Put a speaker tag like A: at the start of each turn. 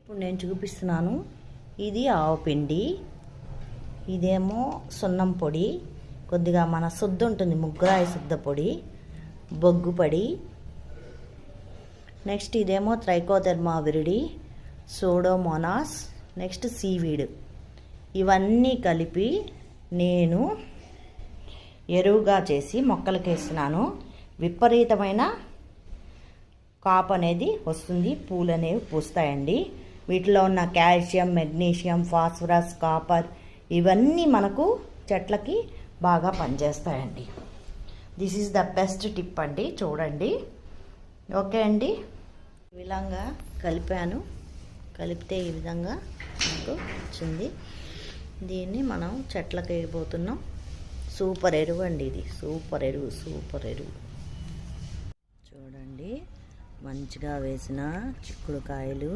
A: ఇప్పుడు నేను చూపిస్తున్నాను. ఇది ఆవపిండి, ఇదేమో సున్నం పొడి, కొద్దిగా మన శుద్ధ ఉంటుంది ముగ్గురాయి శుద్ధ పొడి, బొగ్గు పొడి, నెక్స్ట్ ఇదేమో trichoderma viride, Pseudomonas, next seaweed. ఇవన్నీ కలిపి నేను ఎరువుగా చేసి మొక్కలకి వేస్తున్నాను. విపరీతమైన కాపు అనేది వస్తుంది, పూలు అనేవి పూస్తాయండి. వీటిలో ఉన్న కాల్షియం, మెగ్నీషియం, ఫాస్ఫరస్, కాపర్ ఇవన్నీ మనకు చెట్లకి బాగా పనిచేస్తాయండి. This is the best tip అండి, చూడండి. ఓకే అండి, ఈ విధంగా కలిపాను. కలిపితే ఈ విధంగా మనకు వచ్చింది. దీన్ని మనం చెట్లకి వేయబోతున్నాం. సూపర్ ఎరువు అండి ఇది, సూపర్ ఎరువు, సూపర్ ఎరువు. చూడండి, మంచిగా వేసిన చిక్కుడుకాయలు